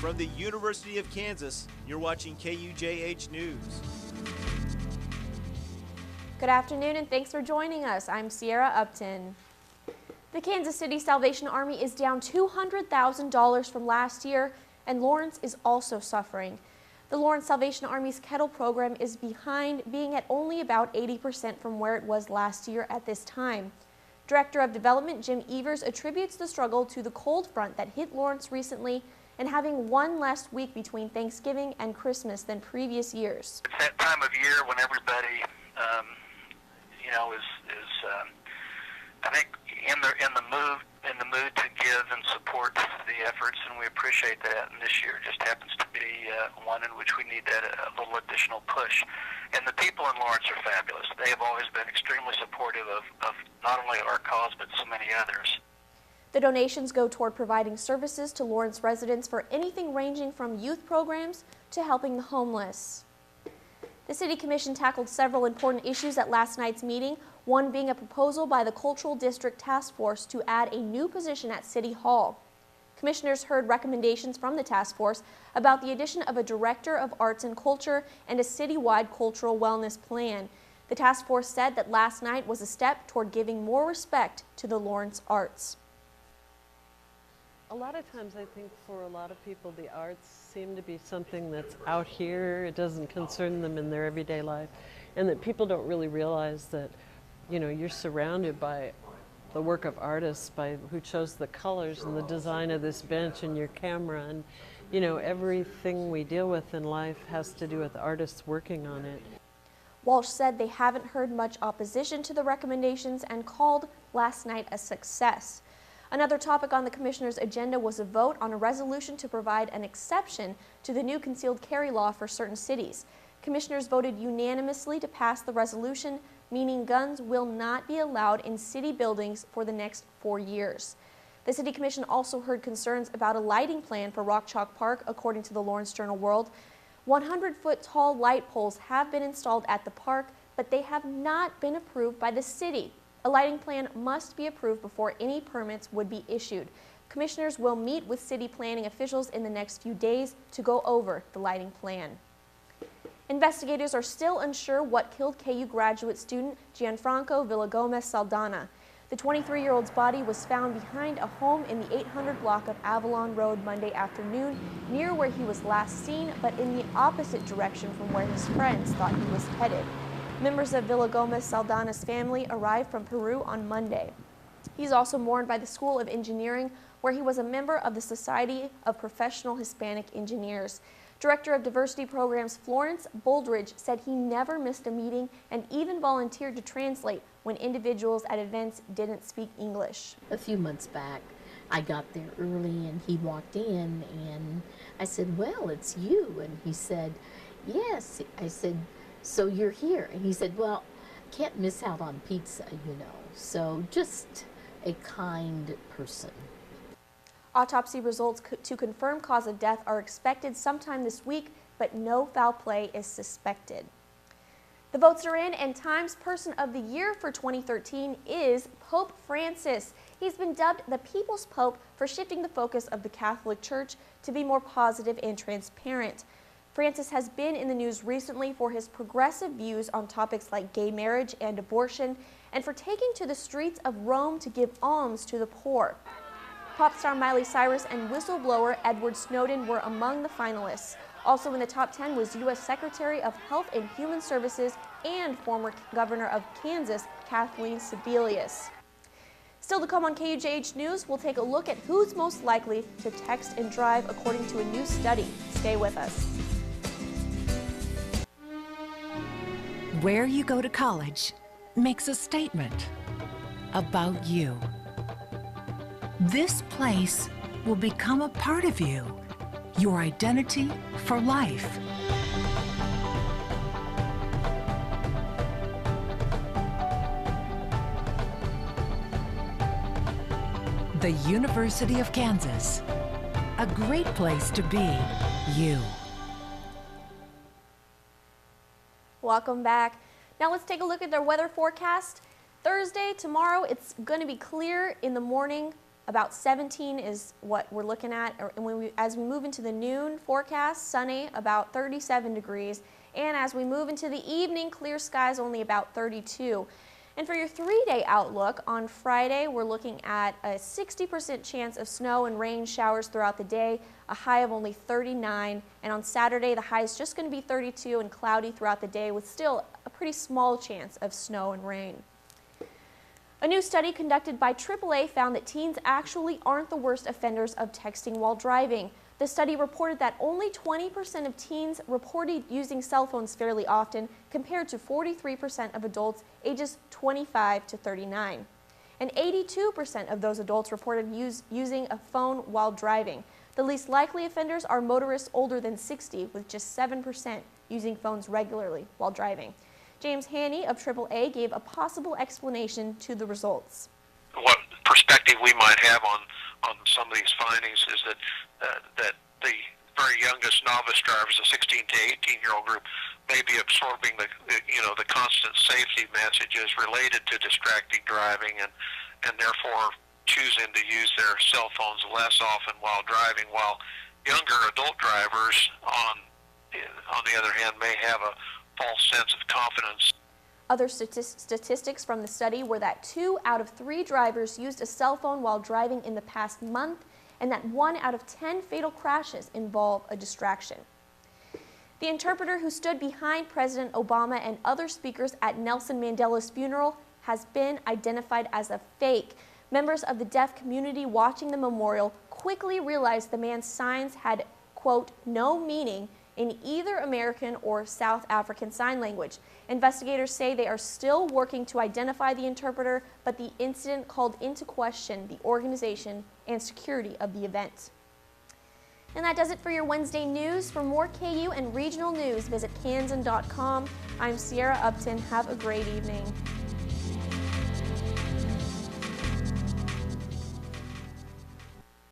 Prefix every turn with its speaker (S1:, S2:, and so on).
S1: From the University of Kansas, you're watching KUJH News.
S2: Good afternoon and thanks for joining us. I'm Sierra Upton. The Kansas City Salvation Army is down $200,000 from last year, and Lawrence is also suffering. The Lawrence Salvation Army's kettle program is behind, being at only about 80% from where it was last year at this time. Director of Development Jim Evers attributes the struggle to the cold front that hit Lawrence recently and having one less week between Thanksgiving and Christmas than previous years.
S3: It's that time of year when everybody, I think, in the mood to give and support the efforts, and we appreciate that. And this year just happens to be one in which we need that a little additional push. And the people in Lawrence are fabulous. They have always been extremely supportive of not only our cause but so many others.
S2: The donations go toward providing services to Lawrence residents for anything ranging from youth programs to helping the homeless. The City Commission tackled several important issues at last night's meeting, one being a proposal by the Cultural District Task Force to add a new position at City Hall. Commissioners heard recommendations from the task force about the addition of a Director of Arts and Culture and a citywide cultural wellness plan. The task force said that last night was a step toward giving more respect to the Lawrence arts.
S4: A lot of times I think for a lot of people the arts seem to be something that's out here. It doesn't concern them in their everyday life, and that people don't really realize that, you know, you're surrounded by the work of artists, by who chose the colors and the design of this bench and your camera, and you know, everything we deal with in life has to do with artists working on it.
S2: Walsh said they haven't heard much opposition to the recommendations and called last night a success. Another topic on the commissioner's agenda was a vote on a resolution to provide an exception to the new concealed carry law for certain cities. Commissioners voted unanimously to pass the resolution, meaning guns will not be allowed in city buildings for the next 4 years. The City Commission also heard concerns about a lighting plan for Rock Chalk Park, according to the Lawrence Journal-World. 100-foot tall light poles have been installed at the park, but they have not been approved by the city. A lighting plan must be approved before any permits would be issued. Commissioners will meet with city planning officials in the next few days to go over the lighting plan. Investigators are still unsure what killed KU graduate student Gianfranco Villagomez Saldana. The 23-year-old's body was found behind a home in the 800 block of Avalon Road Monday afternoon, near where he was last seen, but in the opposite direction from where his friends thought he was headed. Members of Villagomez Saldana's family arrived from Peru on Monday. He's also mourned by the School of Engineering, where he was a member of the Society of Professional Hispanic Engineers. Director of Diversity Programs Florence Boldridge said he never missed a meeting and even volunteered to translate when individuals at events didn't speak English.
S5: A few months back, I got there early and he walked in and I said, "Well, it's you." And he said, "Yes." I said, "So you're here?" And he said, "Well, can't miss out on pizza, you know." So just a kind person.
S2: Autopsy results to confirm cause of death are expected sometime this week, but no foul play is suspected. The votes are in, and Time's Person of the Year for 2013 is Pope Francis. He's been dubbed the People's Pope for shifting the focus of the Catholic Church to be more positive and transparent. Francis has been in the news recently for his progressive views on topics like gay marriage and abortion, and for taking to the streets of Rome to give alms to the poor. Pop star Miley Cyrus and whistleblower Edward Snowden were among the finalists. Also in the top 10 was U.S. Secretary of Health and Human Services and former Governor of Kansas, Kathleen Sebelius. Still to come on KUJH News, we'll take a look at who's most likely to text and drive according to a new study. Stay with us.
S6: Where you go to college makes a statement about you. This place will become a part of you, your identity for life. The University of Kansas, a great place to be you.
S2: Welcome back. Now let's take a look at their weather forecast. Thursday, tomorrow, it's going to be clear in the morning, About 17 is what we're looking at. And as we move into the noon forecast, sunny, about 37 degrees. And as we move into the evening, clear skies, only about 32. And for your 3-day outlook, on Friday, we're looking at a 60% chance of snow and rain showers throughout the day, a high of only 39. And on Saturday, the high is just going to be 32 and cloudy throughout the day with still a pretty small chance of snow and rain. A new study conducted by AAA found that teens actually aren't the worst offenders of texting while driving. The study reported that only 20% of teens reported using cell phones fairly often, compared to 43% of adults ages 25 to 39. And 82% of those adults reported using a phone while driving. The least likely offenders are motorists older than 60, with just 7% using phones regularly while driving. James Haney of AAA gave a possible explanation to the results.
S7: What perspective we might have on some of these findings is that that the very youngest novice drivers, the 16 to 18-year-old group, may be absorbing the constant safety messages related to distracted driving, and therefore choosing to use their cell phones less often while driving, while younger adult drivers, on the other hand, may have a false sense of confidence.
S2: Other statistics from the study were that 2 out of 3 drivers used a cell phone while driving in the past month, and that 1 out of 10 fatal crashes involve a distraction. The interpreter who stood behind President Obama and other speakers at Nelson Mandela's funeral has been identified as a fake. Members of the deaf community watching the memorial quickly realized the man's signs had, quote, no meaning in either American or South African Sign Language. Investigators say they are still working to identify the interpreter, but the incident called into question the organization and security of the event. And that does it for your Wednesday news. For more KU and regional news, visit kansan.com. I'm Sierra Upton. Have a great evening.